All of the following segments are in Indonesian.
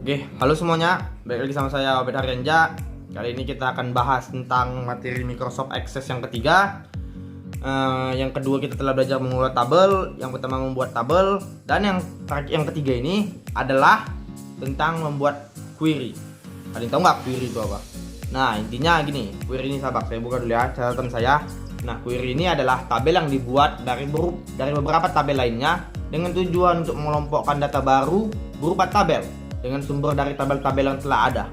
Oke, halo semuanya, balik lagi sama saya Obed Haryanja. Kali ini kita akan bahas tentang materi Microsoft Access yang ketiga. Yang kedua kita telah belajar membuat tabel, yang pertama membuat tabel, dan yang ketiga ini adalah tentang membuat query. Kalian tahu nggak query itu apa? Nah, intinya gini, query ini sahabat, saya buka dulu ya catatan saya. Nah, query ini adalah tabel yang dibuat dari beberapa tabel lainnya dengan tujuan untuk mengelompokkan data baru berupa tabel dengan sumber dari tabel-tabel yang telah ada.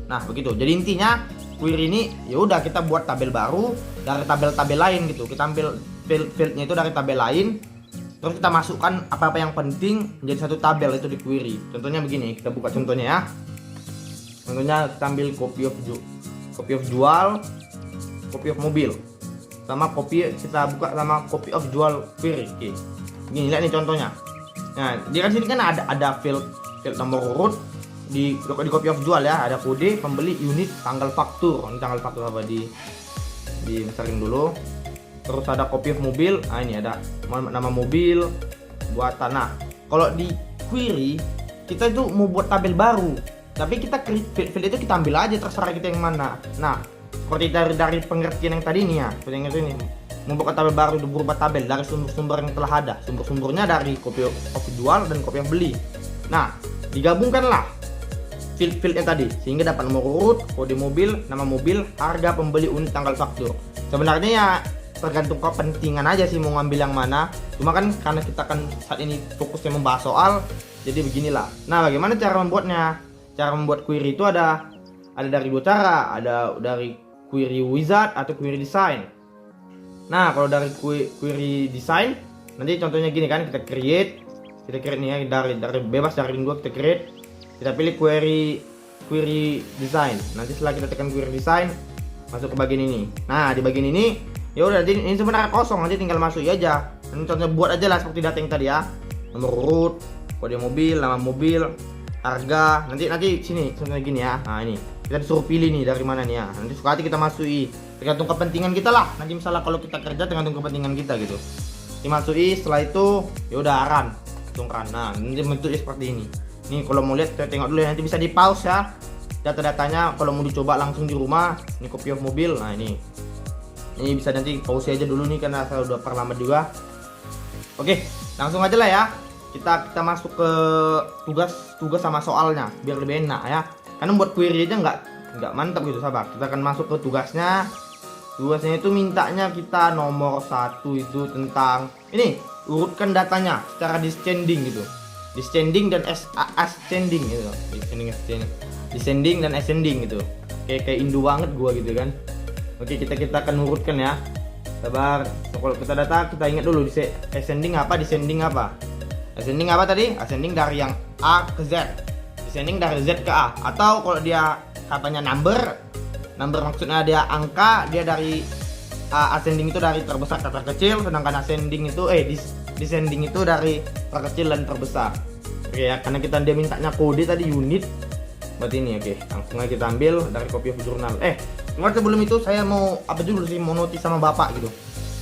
Nah, begitu. Jadi intinya query ini ya udah kita buat tabel baru dari tabel-tabel lain gitu. Kita ambil field-nya itu dari tabel lain, terus kita masukkan apa-apa yang penting menjadi satu tabel itu di query. Contohnya begini, kita buka contohnya ya. Contohnya kita ambil copy of jual, copy of mobil. Sama kita buka sama copy of jual query. Oke. Gini, lihat nih contohnya. Nah, di kan sini kan ada field nomor urut di copy of jual ya, ada kode pembeli, unit, tanggal faktur. Ini tanggal faktur apa besarin dulu. Terus ada copy of mobil. Nah, ini ada nama mobil, buatan. Nah, kalau di query kita itu mau buat tabel baru, tapi kita field itu kita ambil aja, terserah kita yang mana. Nah, seperti dari pengertian yang tadi nih ya, seperti yang ini membuat tabel baru berupa tabel dari sumber-sumber yang telah ada. Sumber-sumbernya dari copy of jual dan copy of beli. Nah, digabungkanlah field-fieldnya tadi sehingga dapat nomor urut, kode mobil, nama mobil, harga pembeli, unit, tanggal faktur. Sebenarnya ya tergantung kepentingan aja sih mau ngambil yang mana. Cuma kan karena kita kan saat ini fokusnya membahas soal, jadi beginilah. Nah, bagaimana cara membuatnya? Cara membuat query itu ada dari dua cara, ada dari query wizard atau query design. Nah, kalau dari query design nanti contohnya gini kan, kita create nih ya, dari bebas dari dua kita create, kita pilih query design. Nanti setelah kita tekan query design, masuk ke bagian ini. Nah, di bagian ini ya udah, ini sebenarnya kosong, nanti tinggal masuk aja. Nanti contohnya buat aja lah seperti data yang tadi ya, nomor urut, kode mobil, nama mobil, harga. Nanti sini contohnya gini ya. Nah, ini kita disuruh pilih nih dari mana nih ya, nanti suka hati kita masuki, tergantung kepentingan kita lah. Nanti misalnya kalau kita kerja tergantung kepentingan kita gitu, dimasuki. Setelah itu ya udah run. Nah, ini bentuknya seperti ini. Nih kalau mau lihat kita tengok dulu ya, nanti bisa di pause ya data-datanya kalau mau dicoba langsung di rumah. Ini copy of mobil. Nah, ini bisa nanti pause aja dulu nih karena saya udah perlama juga. Oke, langsung aja lah ya. Kita masuk ke tugas sama soalnya biar lebih enak ya. Karena buat query aja nggak mantap gitu sahabat. Kita akan masuk ke tugasnya. Tugasnya itu mintanya kita nomor 1 itu tentang ini, urutkan datanya secara descending gitu. Descending dan ascending gitu. Descending dan ascending gitu. Kayak Indo banget gua gitu kan. Oke, kita akan urutkan ya. Sabar. Kalau kita data kita ingat dulu ascending apa, descending apa. Ascending apa tadi? Ascending dari yang A ke Z. Descending dari Z ke A. Atau kalau dia katanya number maksudnya dia angka, dia dari ascending itu dari terbesar ke terkecil, sedangkan ascending itu descending itu dari terkecil dan terbesar. Oke ya, karena dia mintanya kode tadi unit, berarti ini. Oke, langsung aja kita ambil dari copy of journal. Cuma sebelum itu saya mau notis sama bapak gitu,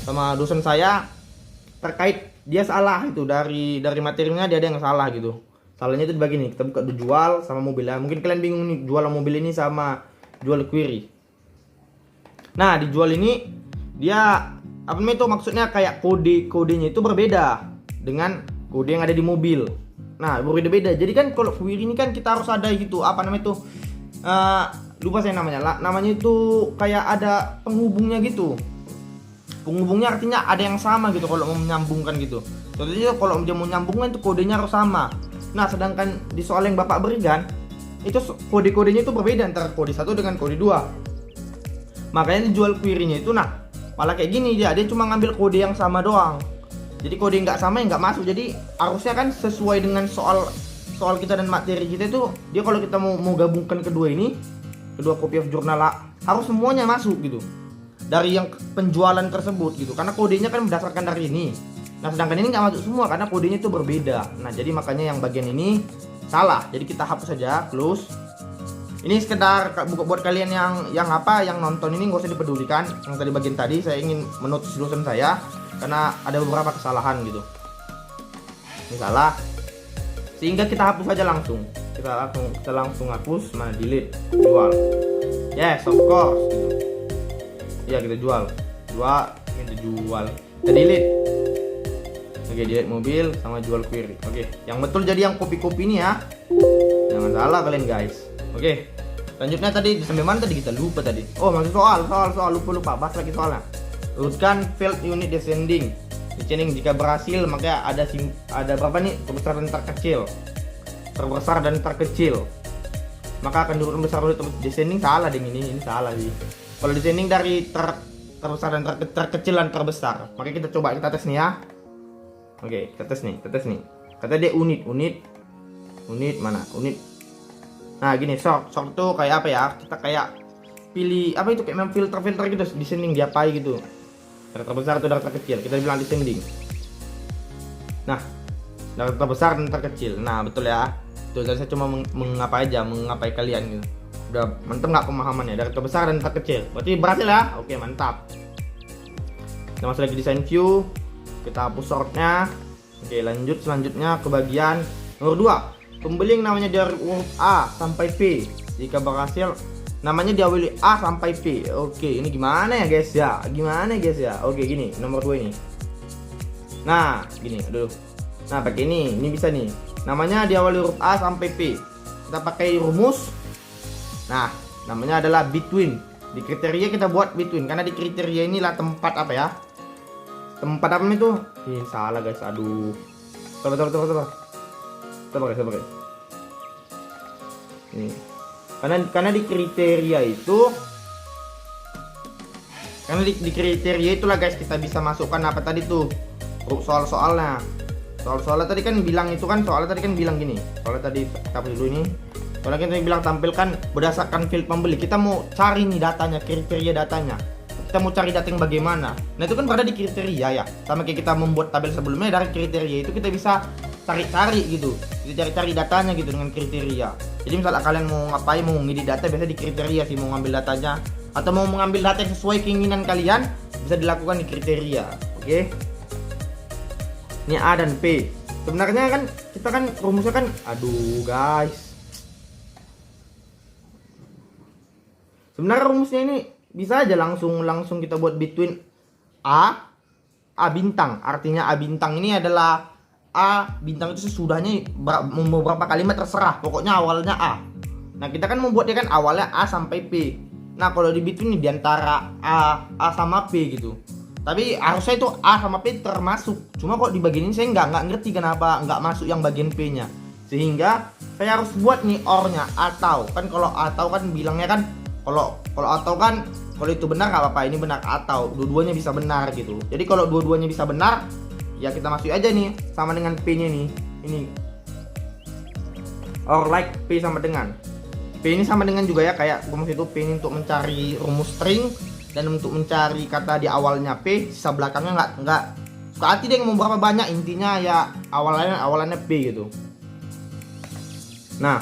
sama dosen saya terkait dia salah itu dari materinya, dia ada yang salah gitu. Salahnya itu di bagian ini, kita buka jual sama mobil ya. Mungkin kalian bingung nih, jual mobil ini sama jual query. Nah, di jual ini dia apa namanya itu, maksudnya kayak kodenya itu berbeda dengan kode yang ada di mobil. Nah, berbeda-beda. Jadi kan kalau query ini kan kita harus ada gitu, apa namanya itu, lupa saya namanya. Namanya itu kayak ada penghubungnya gitu. Penghubungnya artinya ada yang sama gitu kalau mau menyambungkan gitu. Contohnya kalau dia mau nyambungkan itu kodenya harus sama. Nah, sedangkan di soal yang Bapak berikan itu kode-kodenya itu berbeda antara kode 1 dengan kode 2. Makanya dijual query-nya itu malah kayak gini, dia cuma ngambil kode yang sama doang. Jadi kode nggak sama yang nggak masuk. Jadi harusnya kan sesuai dengan soal kita dan materi kita itu, dia kalau kita mau gabungkan kedua copy of journal harus semuanya masuk gitu dari yang penjualan tersebut gitu, karena kodenya kan berdasarkan dari ini. Nah, sedangkan ini nggak masuk semua karena kodenya itu berbeda. Nah, jadi makanya yang bagian ini salah. Jadi kita hapus saja, close. Ini sekedar buat kalian yang nonton ini, nggak usah dipedulikan. Yang tadi bagian tadi saya ingin menotis dosen saya karena ada beberapa kesalahan gitu. Ini salah. Sehingga kita hapus saja langsung. kita langsung hapus. Mana delete, jual. Yes, of course. Iya, kita jual. Kita jual. Kita delete. Oke, delete mobil sama jual query. Oke, yang betul jadi yang kopi-kopi ini ya. Jangan salah kalian guys. Oke. Selanjutnya tadi sampai mana tadi kita lupa tadi. Oh, masih soal lupa bahas lagi soalnya. Urutkan failed unit descending. Descending jika berhasil maka ada berapa nih? Terbesar dan terkecil. Terbesar dan terkecil. Maka akan diurutkan besar dulu. Descending salah deh ini salah sih. Kalau descending dari terbesar dan terkecil dan terbesar. Maka kita coba kita tes nih ya. Oke, kita tes nih. Kata dia unit mana? Unit. Nah, gini, sort tuh kayak apa ya? Kita kayak pilih apa itu kayak filter gitu, descending diapai gitu. Dari terbesar atau dari terkecil, kita bilang descending. Nah, dari terbesar dan terkecil. Nah, betul ya. Tuh, saya cuma mengapai kalian gitu. Udah mantap nggak pemahamannya dari terbesar dan terkecil? Berarti berhasil ya? Oke, mantap. Kita masuk lagi design view. Kita hapus sortnya. Oke, lanjut selanjutnya ke bagian nomor 2. Pembeli yang namanya dari huruf A sampai P. Jika berhasil namanya diawali A sampai P. Oke, ini gimana ya guys ya? Oke, gini, nomor 2 ini. Nah, gini, aduh. Nah, pakai ini bisa nih. Namanya diawali huruf A sampai P. Kita pakai rumus. Nah, namanya adalah between. Di kriteria kita buat between karena di kriteria inilah tempat apa ya? Tempat apa itu? Salah guys, aduh. Sabar guys. Ini. Karena di kriteria itu di kriteria itulah guys kita bisa masukkan apa tadi tuh soal-soalnya. Soalnya tadi kan bilang itu kan gini. Soalnya tadi kita dulu ini. Soalnya kita bilang tampilkan berdasarkan field pembeli. Kita mau cari nih datanya, kriteria datanya. Kita mau cari data yang bagaimana. Nah, itu kan berada di kriteria ya. Sama kayak kita membuat tabel sebelumnya, dari kriteria itu kita bisa cari-cari gitu. Kita cari datanya gitu dengan kriteria. Jadi misalnya kalian mau ngapain, mau ngedit data, biasa di kriteria sih mau ngambil datanya, atau mau mengambil data yang sesuai keinginan kalian bisa dilakukan di kriteria. Oke. Ini A dan P. Sebenarnya kan kita kan rumusnya kan, aduh guys. Sebenarnya rumusnya ini bisa aja langsung kita buat between A bintang. Artinya A bintang ini adalah A bintang itu sesudahnya beberapa kalimat terserah, pokoknya awalnya A. Nah, kita kan membuatnya kan awalnya A sampai P. Nah, kalau di between ini diantara A sama P gitu. Tapi harusnya itu A sama P termasuk. Cuma kok di bagian ini saya nggak ngerti kenapa nggak masuk yang bagian P-nya. Sehingga saya harus buat nih OR-nya atau. Kan kalau atau kan bilangnya kan kalau atau kan kalau itu benar nggak apa-apa, ini benar atau dua-duanya bisa benar gitu. Jadi kalau dua-duanya bisa benar, ya kita masuk aja nih sama dengan P-nya nih. Ini or like P sama dengan. P ini sama dengan juga ya kayak rumus itu, P ini untuk mencari rumus string dan untuk mencari kata di awalnya P, sisa belakangnya nggak suka hati deh mau berapa banyak, intinya ya awalannya P gitu. Nah,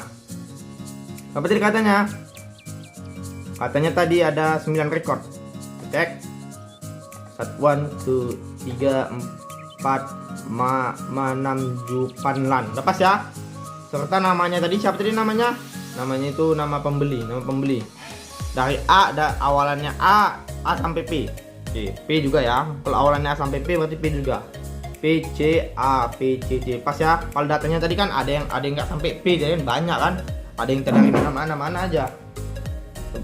apa tadi katanya? Katanya tadi ada 9 record. Cek. 1 2 3 4 5 6 7 lan. Udah pas ya? Serta namanya tadi siapa tadi namanya? Namanya itu nama pembeli. Dari A awalannya A sampai P. Oke, P juga ya. Kalau awalannya A sampai P berarti P juga. P C A P C C. Pas ya. Kalau datanya tadi kan ada yang nggak sampai P, jadi banyak kan. Ada yang dari mana aja.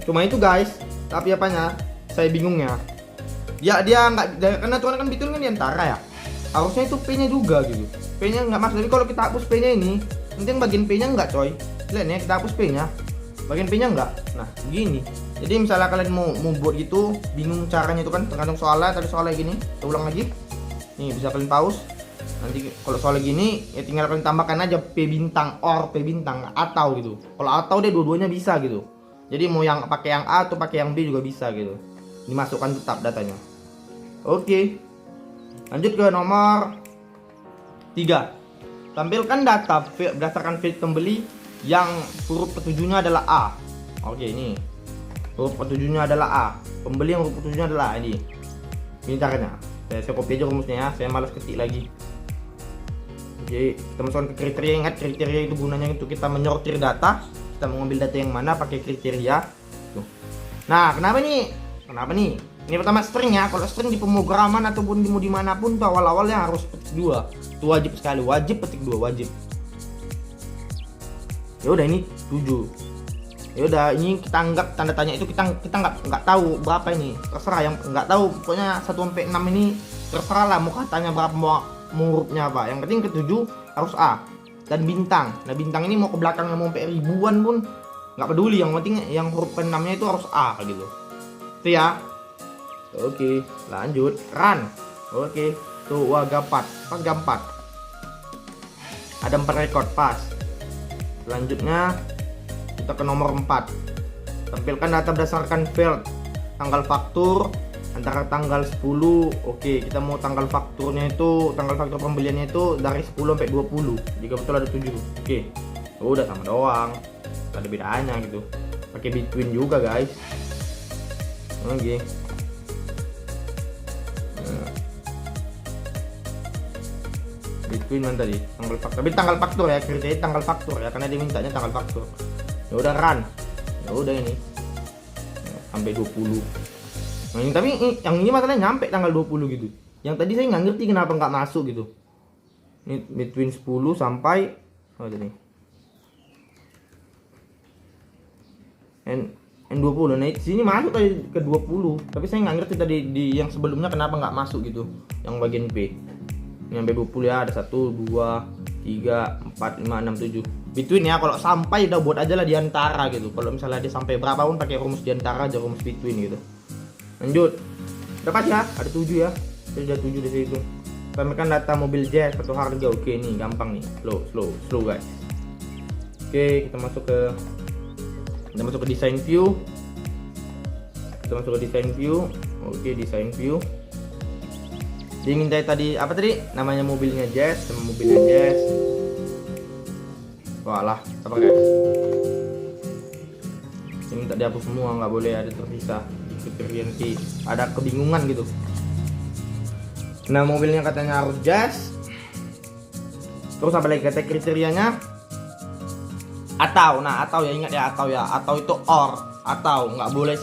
Cuma itu guys. Tapi apanya? Saya bingungnya. Ya dia nggak, karena tuan kan betul kan diantara ya. Harusnya itu P-nya juga gitu. P-nya nggak masuk. Tapi kalau kita hapus P-nya ini, nanti yang bagian P-nya nggak coy. Lihat nih, kita hapus P-nya. Bagian P-nya nggak. Nah, begini. Jadi misalnya kalian mau buat gitu, bingung caranya itu kan tergantung soalnya. Tadi soalnya gini, kita ulang lagi. Nih bisa kalian pause. Nanti kalau soalnya gini, ya tinggal kalian tambahkan aja P bintang or P bintang atau gitu. Kalau atau deh dua-duanya bisa gitu. Jadi mau yang pakai yang A atau pakai yang B juga bisa gitu. Dimasukkan tetap datanya. Oke. Lanjut ke nomor 3. Tampilkan data berdasarkan field pembeli yang huruf ketujuhnya adalah A. Oke, ini. Huruf ketujuhnya adalah A. Pembeli yang huruf ketujuhnya adalah A ini. Ini caranya. Saya copy aja rumusnya ya. Saya malas ketik lagi. Jadi kita masukkan ke kriteria. Ingat, kriteria itu gunanya itu kita menyortir data, kita mengambil data yang mana pakai kriteria tuh. Nah, kenapa nih ini pertama string ya. Kalau string di pemrograman ataupun mau dimanapun tuh awal-awalnya harus petik 2. Itu wajib sekali, wajib petik 2, wajib. Ya udah, ini 7. Ya udah, ini kita anggap tanda tanya itu kita nggak tahu berapa ini, terserah, yang nggak tahu pokoknya 1 sampai 6 ini terserah lah mau katanya berapa, mau hurufnya apa, yang penting ke 7 harus A. Dan bintang, nah bintang ini mau ke belakangnya mau sampai ribuan pun nggak peduli, yang penting yang huruf ke 6 nya itu harus A gitu. Itu ya. Oke, lanjut run. Oke, tuh wah gampang, ada 4 record pas. Selanjutnya kita ke nomor 4, tampilkan data berdasarkan field tanggal faktur antara tanggal 10. Oke, kita mau tanggal fakturnya itu, tanggal faktur pembeliannya itu dari 10 sampai 20 jika betul ada 7. Oke, udah sama doang, gak ada bedanya gitu. Pakai between juga guys. Oke, between mana tadi, tanggal faktur, tapi tanggal faktur ya, kriteria tanggal faktur ya, karena dia mintanya tanggal faktur. Ya udah run, ya udah ini sampai 20. Nah ini, tapi yang ini masalahnya nyampe tanggal 20 gitu. Yang tadi saya nggak ngerti kenapa nggak masuk gitu. Ini between 10 sampai tadi N20. Nah sini masuk tadi ke 20, tapi saya nggak ngerti tadi di yang sebelumnya kenapa nggak masuk gitu, yang bagian P. Ini sampai 20 ya, ada 1, 2, 3, 4, 5, 6, 7. Between ya, kalau sampai udah buat aja lah di antara gitu. Kalau misalnya dia sampai berapa pun pakai rumus di antara aja, rumus between gitu. Lanjut. Dapat ya, ada 7 ya. Jadi ada 7 di situ. Tampilkan data mobil jazz atau harga. Oke, nih gampang nih. Slow guys. Oke, kita masuk ke design view. Oke, design view. Dia minta tadi apa tadi? Namanya mobilnya jazz sama mobilnya jazz. Walah, apa guys? Ini minta dihapus semua, nggak boleh ada tersisa. Nanti ada kebingungan gitu. Nah, mobilnya katanya harus jazz. Terus apa lagi kata kriterianya? Atau ya, ingat ya, atau itu or, atau nggak boleh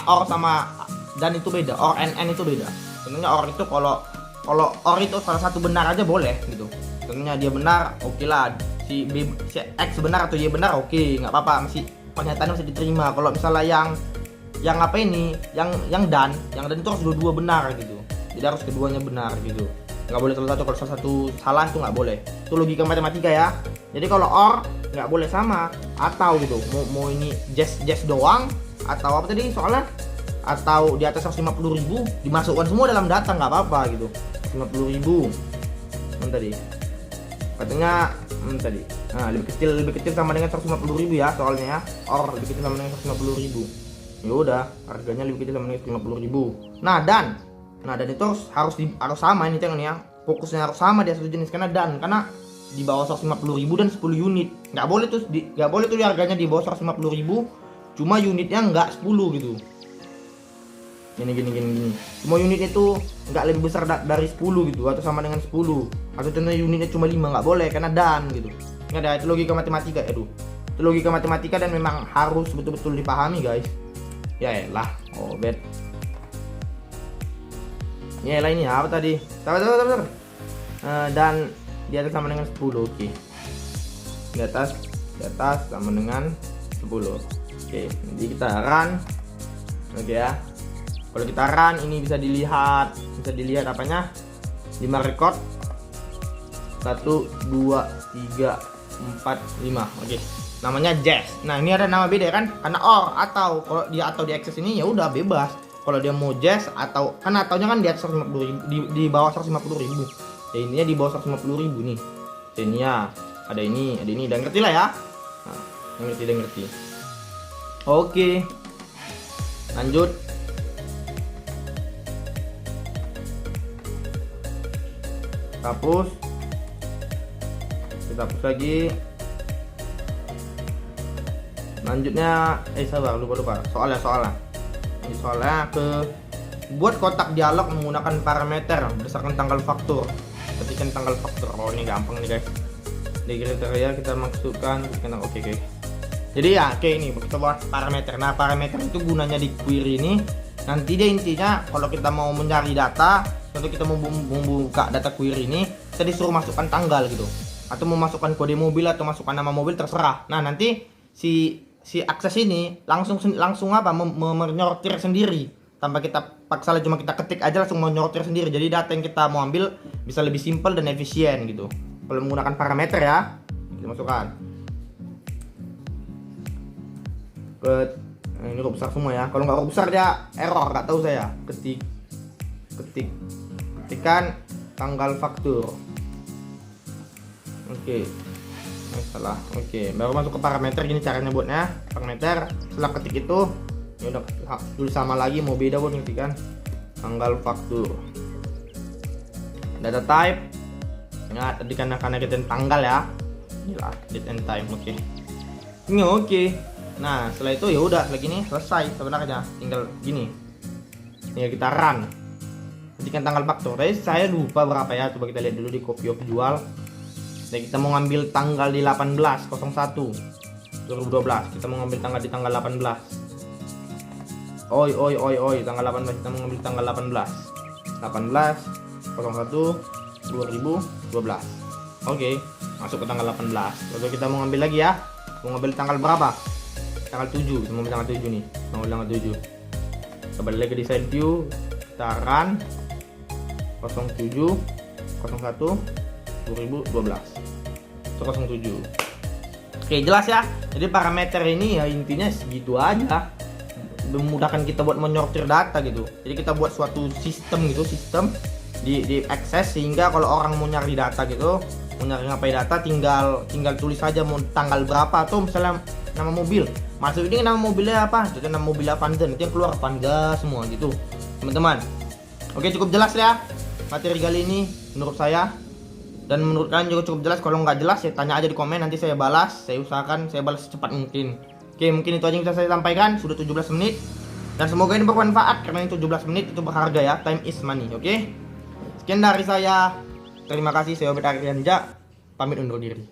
or sama dan itu beda, or and itu beda. Tentunya or itu kalau or itu salah satu benar aja boleh gitu. Tentunya dia benar, oke lah. Si X benar atau Y benar, oke, nggak apa-apa, masih pernyataannya masih diterima. Kalau misalnya yang apa ini, yang dan itu harus dua benar gitu. Jadi harus keduanya benar gitu. Nggak boleh salah satu, kalau salah satu salah itu nggak boleh. Itu logika matematika ya. Jadi kalau or nggak boleh sama atau gitu. Mau ini just doang atau apa tadi soalnya, atau di atas 150.000 dimasukkan semua dalam data nggak apa-apa gitu. 150.000 tadi katanya tadi. Nah, lebih kecil sama dengan 150.000 ya soalnya ya. Or lebih kecil sama dengan 150.000. Ya udah, harganya lebih kecil sama dengan 150.000. Nah, dan itu harus sama ini jangan ya. Fokusnya harus sama dia satu jenis karena di bawah 150.000 dan 10 unit. Nggak boleh tuh harganya di bawah 150.000 cuma unitnya nggak 10 gitu. Gini. Semua unit itu nggak lebih besar dari 10 gitu, atau sama dengan 10, atau contohnya unitnya cuma 5, nggak boleh karena dan gitu. Nggak ada, itu logika matematika. Itu logika matematika dan memang harus betul-betul dipahami guys. Ya elah, bet. Ya elah, ini apa tadi? Sabar. Dan di atas sama dengan 10, oke. Di atas sama dengan 10. Oke, jadi kita run. Oke ya. Kalau kita run ini bisa dilihat apanya? 5 record. 1 2 3 4 5. Oke. Namanya jazz. Nah, ini ada nama beda kan? Karena or atau kalau dia atau di access ini ya udah bebas. Kalau dia mau jazz atau kan ataunya kan di atas 150.000, di bawah 150.000. Ya intinya di bawah 150.000 nih. Ini ya, ada ini, udah ngerti lah ya. Nah, yang ngerti. Oke. Lanjut. Hapus. Kita hapus lagi. Lanjutnya sabar, lupa soalnya ini soalnya buat kotak dialog menggunakan parameter berdasarkan tanggal faktur. Ketik ketikkan tanggal faktur. Oh ini gampang nih guys. Di kriteria kita masukkan oke. Jadi ya kayak ini kita buat parameter. Nah parameter itu gunanya di query ini. Nanti dia intinya kalau kita mau mencari data, contoh kita mau membuka data query ini, kita disuruh masukkan tanggal gitu, atau mau masukkan kode mobil atau masukkan nama mobil terserah. Nah nanti si akses ini langsung apa menyortir sendiri tanpa kita paksa, cuma kita ketik aja langsung menyortir sendiri. Jadi data yang kita mau ambil bisa lebih simpel dan efisien gitu. Kalau menggunakan parameter ya, kita masukkan. Ini huruf besar semua ya. Kalau nggak huruf besar dia error, nggak tahu saya. Ketikkan tanggal faktur. Oke. Salah. Oke. Baru masuk ke parameter. Gini caranya buatnya. Parameter. Setelah ketik itu, ya udah tulis sama lagi. Mau beda buat ngetikkan tanggal faktur. Data type. Ingat tadi karena kita tanggal ya. Inilah date and time. Oke. Ini oke. Nah setelah itu ya udah lagi nih selesai sebenarnya, tinggal gini. Tinggal kita run. Ketikkan tanggal faktur. Tapi saya lupa berapa ya. Coba kita lihat dulu di copy of jual. Nah, kita mau ngambil tanggal di 18/01 2012. Kita mau ngambil tanggal di tanggal 18. Oi, tanggal 18. Kita mau ngambil tanggal 18/01 2012. Oke, masuk ke tanggal 18. Lalu kita mau ngambil lagi ya. Mau ngambil tanggal berapa? Tanggal 7. Kita mau ngambil tanggal 7 nih. Mau ngambil tanggal 7. Kita balik lagi di side view. Kita run 07/01 2012. 07. Oke, jelas ya. Jadi parameter ini ya intinya segitu aja. Memudahkan kita buat menyortir data gitu. Jadi kita buat suatu sistem gitu, sistem di akses sehingga kalau orang mau nyari data gitu, mau nyari ngapain data tinggal tulis saja mau tanggal berapa atau misalnya nama mobil. Masuk ini nama mobilnya apa? Jadi nama mobilnya Avanza, nanti yang keluar Avanza semua gitu, teman-teman. Oke, cukup jelas ya materi kali ini menurut saya. Dan menurut kalian juga cukup jelas. Kalau nggak jelas ya tanya aja di komen, nanti saya balas. Saya usahakan saya balas secepat mungkin. Oke, mungkin itu aja yang bisa saya sampaikan. Sudah 17 menit. Dan semoga ini bermanfaat karena yang 17 menit itu berharga ya. Time is money, oke? Sekian dari saya. Terima kasih, saya Obed Aryanja. Pamit undur diri.